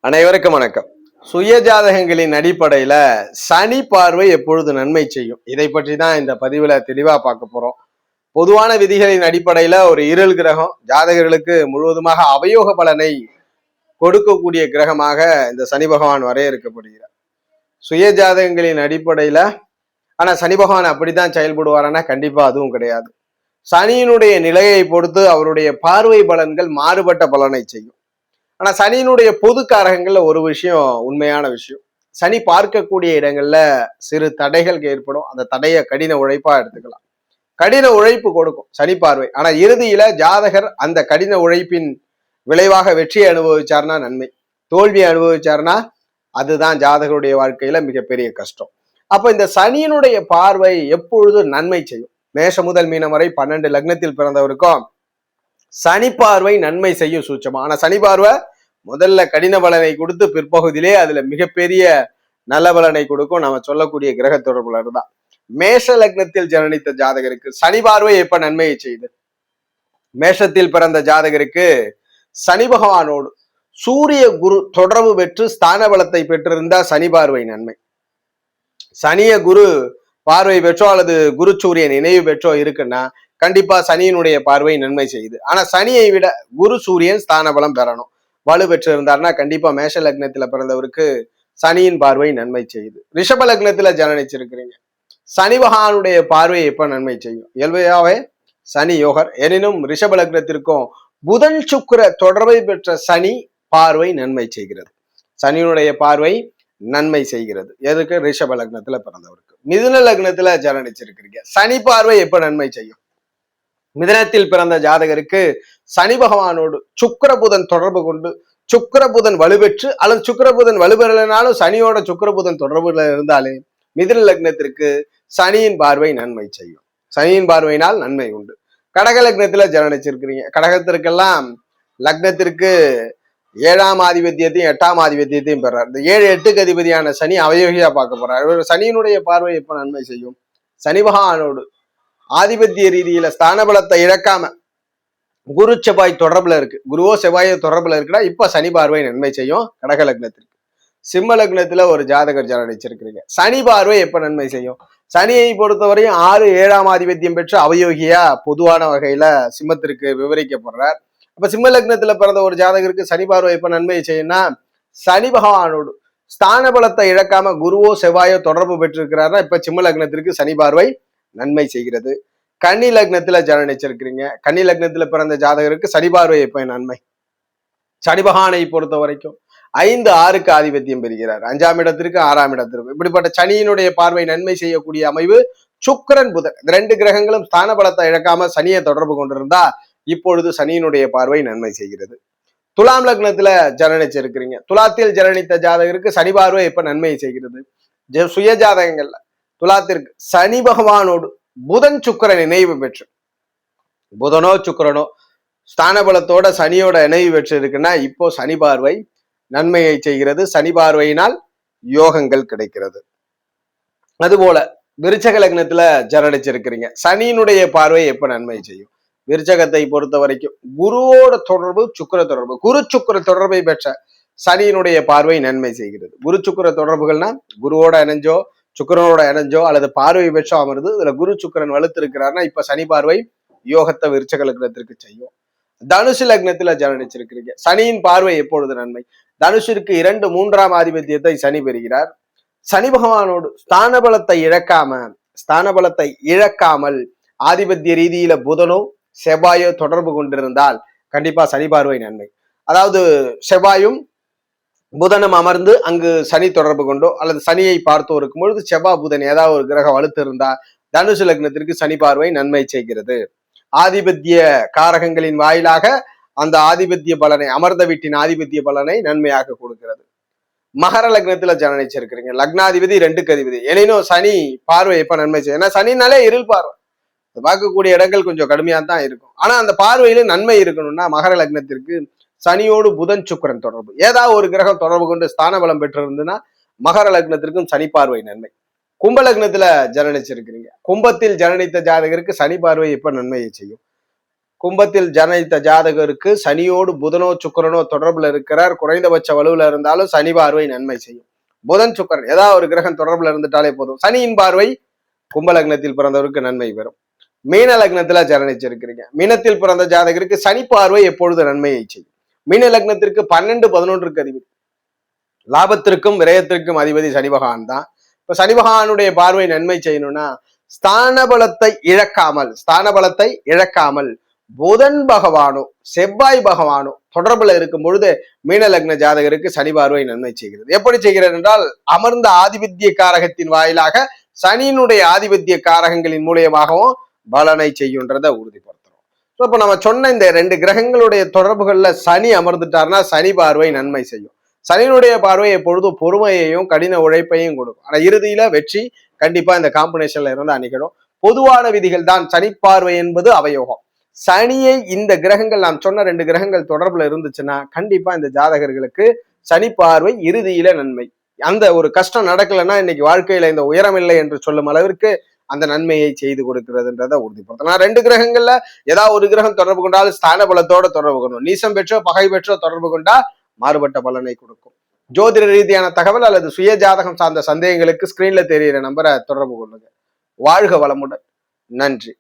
அனைவருக்கும் வணக்கம். சுய ஜாதகங்களின் அடிப்படையில சனி பார்வை எப்பொழுது நன்மை செய்யும், இதை பற்றி தான் இந்த பதிவுல தெளிவா பார்க்க போறோம். பொதுவான விதிகளின் அடிப்படையில ஒரு இருள் கிரகம் ஜாதகர்களுக்கு முழுவதுமாக அவயோக பலனை கொடுக்கக்கூடிய கிரகமாக இந்த சனி பகவான் வரையறுக்கப்படுகிறார். சுய ஜாதகங்களின் அடிப்படையில ஆனா சனி பகவான் அப்படித்தான் செயல்படுவாரானா கண்டிப்பா அதுவும் கிடையாது. சனியினுடைய நிலையை பொறுத்து அவருடைய பார்வை பலன்கள் மாறுபட்ட பலனை செய்யும். ஆனா சனியினுடைய பொது காரகங்கள்ல ஒரு விஷயம் உண்மையான விஷயம், சனி பார்க்கக்கூடிய இடங்கள்ல சிறு தடைகள் ஏற்படும். அந்த தடையை கடின உழைப்பா எடுத்துக்கலாம். கடின உழைப்பு கொடுக்கும் சனி பார்வை. ஆனா இறுதியில ஜாதகர் அந்த கடின உழைப்பின் விளைவாக வெற்றியை அனுபவிச்சார்னா நன்மை, தோல்வியை அனுபவிச்சார்னா அதுதான் ஜாதகருடைய வாழ்க்கையில மிகப்பெரிய கஷ்டம். அப்ப இந்த சனியினுடைய பார்வை எப்பொழுது நன்மை செய்யும்? மேஷ முதல் மீனம் வரை 12 லக்னத்தில் பிறந்தவருக்கும் சனி பார்வை நன்மை செய்யும் சூட்சமா. ஆனா சனி பார்வை முதல்ல கடின பலனை கொடுத்து பிற்பகுதியிலே அதுல மிகப்பெரிய நல்ல பலனை கொடுக்கும். நம்ம சொல்லக்கூடிய கிரக தொடர்புல தான். மேஷ லக்னத்தில் ஜனனித்த ஜாதகருக்கு சனி பார்வை எப்ப நன்மையை செய்யுது? மேஷத்தில் பிறந்த ஜாதகருக்கு சனி பகவானோடு சூரிய குரு தொடர்பு பெற்று ஸ்தான பலத்தை பெற்றிருந்தா சனி பார்வை நன்மை. சனிய குரு பார்வை பெற்றோ அல்லது குரு சூரியன் இணைவு பெற்றோ இருக்குன்னா கண்டிப்பா சனியினுடைய பார்வை நன்மை செய்யுது. ஆனா சனியை விட குரு சூரியன் ஸ்தான பலம் பெறணும், வலு பெற்று இருந்தார்னா கண்டிப்பா மேஷ லக்னத்துல பிறந்தவருக்கு சனியின் பார்வை நன்மை செய்யுது. ரிஷப லக்னத்துல ஜனனிச்சிருக்கிறீங்க, சனி பகவானுடைய பார்வை எப்ப நன்மை செய்யும்? இயல்பையாவே சனி யோகர். எனினும் ரிஷப லக்னத்திற்கும் புதன் சுக்கிர தொடர்பை பெற்ற சனி பார்வை நன்மை செய்கிறது. சனியினுடைய பார்வை நன்மை செய்கிறது. எதுக்கு? ரிஷப லக்னத்துல பிறந்தவருக்கு. மிதுன லக்னத்துல ஜனனிச்சிருக்கிறீங்க, சனி பார்வை எப்ப நன்மை செய்யும்? மிதனத்தில் பிறந்த ஜாதகருக்கு சனி பகவானோடு சுக்கிர புதன் தொடர்பு கொண்டு சுக்கிர புதன் வலுப்பெற்று அல்லது சுக்கிர புதன் வலுப்பெறலைனாலும் சனியோட சுக்கிர புதன் தொடர்புல இருந்தாலே மிதுன லக்னத்திற்கு சனியின் பார்வை நன்மை செய்யும். சனியின் பார்வையினால் நன்மை உண்டு. கடக லக்னத்துல ஜனனிச்சிருக்கிறீங்க, கடகத்திற்கெல்லாம் லக்னத்திற்கு 7ஆம் ஆதிபத்தியத்தையும் 8ஆம் ஆதிபத்தியத்தையும் பெறார். இந்த 7, 8க்கு அதிபதியான சனி அவயோகியா பார்க்க போறார். சனியினுடைய பார்வை எப்ப நன்மை செய்யும்? சனி பகவானோடு ஆதிபத்திய ரீதியில ஸ்தான பலத்தை இழக்காம குரு செவ்வாய் தொடர்புல இருக்கு, குருவோ செவ்வாயோ தொடர்புல இருக்குன்னா இப்ப சனி பார்வை நன்மை செய்யும் கடக லக்னத்திற்கு. சிம்ம லக்னத்துல ஒரு ஜாதகர் ஜனனிச்சிருக்கிறீங்க, சனி பார்வை எப்ப நன்மை செய்யும்? சனியை பொறுத்தவரையும் 6, 7ஆம் ஆதிபத்தியம் பெற்று அவயோகியா பொதுவான வகையில சிம்மத்திற்கு விவரிக்கப்படுறார். அப்ப சிம்ம லக்னத்துல பிறந்த ஒரு ஜாதகருக்கு சனி பார்வை எப்ப நன்மை செய்யும்னா சனி பகவானோடு ஸ்தான பலத்தை இழக்காம குருவோ செவ்வாயோ தொடர்பு பெற்றிருக்கிறாருன்னா இப்ப சிம்ம லக்னத்திற்கு சனி பார்வை நன்மை செய்கிறது. கன்னி லக்னத்துல ஜனனிச்சிருக்கிறீங்க, கன்னி லக்னத்துல பிறந்த ஜாதகருக்கு சனி பார்வை எப்ப நன்மை? சனி பகவானை பொறுத்த வரைக்கும் 5, 6க்கு ஆதிபத்தியம் பெறுகிறார், 5ஆம் இடத்திற்கு 6ஆம் இடத்திற்கு. இப்படிப்பட்ட சனியினுடைய பார்வை நன்மை செய்யக்கூடிய அமைவு சுக்கிரன் புதன் 2 கிரகங்களும் ஸ்தான பலத்தை இழக்காம சனியை தொடர்பு கொண்டிருந்தா இப்பொழுது சனியினுடைய பார்வை நன்மை செய்கிறது. துலாம் லக்னத்துல ஜனனிச்சிருக்கிறீங்க, துலாத்தில் ஜனனித்த ஜாதகருக்கு சனி பார்வை எப்ப நன்மை செய்கிறது? சுய ஜாதகங்கள்ல துலாத்திற்கு சனி பகவானோடு புதன் சுக்கிரன் இணைவு பெற்று, புதனோ சுக்கிரனோ ஸ்தான பலத்தோட சனியோட இணைவு பெற்று இருக்குன்னா இப்போ சனி பார்வை நன்மையை செய்கிறது. சனி பார்வையினால் யோகங்கள் கிடைக்கிறது. அதுபோல விருச்சக லக்னத்துல ஜனனிச்சிருக்கிறீங்க, சனியினுடைய பார்வை எப்ப நன்மை செய்யும்? விருச்சகத்தை பொறுத்த வரைக்கும் குருவோட தொடர்பு சுக்கிர தொடர்பு, குரு சுக்கிர தொடர்பை பெற்ற சனியினுடைய பார்வை நன்மை செய்கிறது. குரு சுக்கிர தொடர்புகள்னா குருவோட இணைஞ்சோ சுக்கிரனோட இணைஞ்சோ அல்லது பார்வை பெற்றோ அமர்ந்து இதுல குரு சுக்கிரன் வலுத்து இருக்கிறாருன்னா இப்ப சனி பார்வை யோகத்தை விருச்சக லக்னத்திற்கு செய்யும். தனுசு லக்னத்துல ஜனனிச்சிருக்கிறீங்க, சனியின் பார்வை எப்பொழுது நன்மை? தனுஷிற்கு 2, 3ஆம் ஆதிபத்தியத்தை சனி பெறுகிறார். சனி பகவானோடு ஸ்தான பலத்தை இழக்காமல் ஆதிபத்திய ரீதியில புதனோ செவ்வாயோ தொடர்பு கொண்டிருந்தால் கண்டிப்பா சனி பார்வை நன்மை. அதாவது செவ்வாயும் புதனும் அமர்ந்து அங்கு சனி தொடர்பு கொண்டோ அல்லது சனியை பார்த்தோ இருக்கும் பொழுது செவ்வாய் புதன் ஏதாவது ஒரு கிரகம் வலுத்து இருந்தா தனுசு லக்னத்திற்கு சனி பார்வை நன்மை செய்கிறது. ஆதிபத்திய காரகங்களின் வாயிலாக அந்த ஆதிபத்திய பலனை, அமர்ந்த வீட்டின் ஆதிபத்திய பலனை நன்மையாக கொடுக்கிறது. மகர லக்னத்துல ஜனனிச்சிருக்கிறீங்க, லக்னாதிபதி 2க்கு அதிபதி. எனினும் சனி பார்வை எப்ப நன்மை செய்யும்? ஏன்னா சனினாலே இருள் பார்வை, பார்க்கக்கூடிய இடங்கள் கொஞ்சம் கடுமையா தான் இருக்கும். ஆனா அந்த பார்வையில நன்மை இருக்கணும்னா மகர லக்னத்திற்கு சனியோடு புதன் சுக்கிரன் தொடர்பு, ஏதாவது ஒரு கிரகம் தொடர்பு கொண்டு ஸ்தான பலம் பெற்றிருந்துன்னா மகர லக்னத்திற்கும் சனி பார்வை நன்மை. கும்ப லக்னத்துல ஜனனிச்சிருக்கிறீங்க, கும்பத்தில் ஜனனித்த ஜாதகருக்கு சனி பார்வை எப்ப நன்மையை செய்யும்? கும்பத்தில் ஜனித்த ஜாதகருக்கு சனியோடு புதனோ சுக்கரனோ தொடர்புல இருக்கிறார், குறைந்தபட்ச வலுவில் இருந்தாலும் சனி பார்வை நன்மை செய்யும். புதன் சுக்கரன் ஏதாவது ஒரு கிரகம் தொடர்புல இருந்துட்டாலே போதும். சனியின் பார்வை கும்ப லக்னத்தில் பிறந்தவருக்கு நன்மை பெறும். மீன லக்னத்துல ஜனனிச்சிருக்கிறீங்க, மீனத்தில் பிறந்த ஜாதகருக்கு சனி பார்வை எப்பொழுது நன்மையை செய்யும். மீன லக்னத்திற்கு 12, 11க்கு அதிபதி, லாபத்திற்கும் விரயத்திற்கும் அதிபதி சனி பகவான் தான். இப்ப சனி பகவானுடைய பார்வை நன்மை செய்யணும்னா ஸ்தான பலத்தை இழக்காமல் புதன் பகவானோ செவ்வாய் பகவானோ தொடர்புல இருக்கும் பொழுது மீன லக்ன ஜாதகருக்கு சனி பார்வை நன்மை செய்கிறது. எப்படி செய்கிறது என்றால், அமர்ந்த ஆதிபத்திய காரகத்தின் வாயிலாக சனியினுடைய ஆதிபத்திய காரகங்களின் மூலியமாகவும் பலனை செய்யுன்றதை உறுதிப்படுத்துறோம். இப்ப நம்ம சொன்ன இந்த 2 கிரகங்களுடைய தொடர்புகள்ல சனி அமர்ந்துட்டார்னா சனி பார்வை நன்மை செய்யும். சனியினுடைய பார்வை எப்பொழுதும் பொறுமையையும் கடின உழைப்பையும் கொடுக்கும். ஆனா இறுதியில வெற்றி கண்டிப்பா இந்த காம்பினேஷன்ல இருந்து அணிக்கணும். பொதுவான விதிகள் தான். சனி பார்வை என்பது அவயோகம். சனியை இந்த கிரகங்கள், நாம் சொன்ன 2 கிரகங்கள் தொடர்புல இருந்துச்சுன்னா கண்டிப்பா இந்த ஜாதகர்களுக்கு சனி பார்வை இறுதியில நன்மை. அந்த ஒரு கஷ்டம் நடக்கலைன்னா இன்னைக்கு வாழ்க்கையில இந்த உயரம் இல்லை என்று சொல்லும் அளவிற்கு அந்த நன்மையை செய்து கொடுக்கிறதுன்றதை உறுதிப்படுத்தணும். 2 கிரகங்கள்ல ஏதாவது ஒரு கிரகம் தொடர்பு கொண்டாலும் ஸ்தான பலத்தோட தொடர்பு கொள்ளணும். நீசம் பெற்றோ பகை பெற்றோ தொடர்பு கொண்டா மாறுபட்ட பலனை கொடுக்கும். ஜோதிட ரீதியான தகவல் அல்லது சுய ஜாதகம் சார்ந்த சந்தேகங்களுக்கு ஸ்கிரீன்ல தெரிகிற நம்பரை தொடர்பு கொள்ளுங்க. வாழ்க வளமுடன். நன்றி.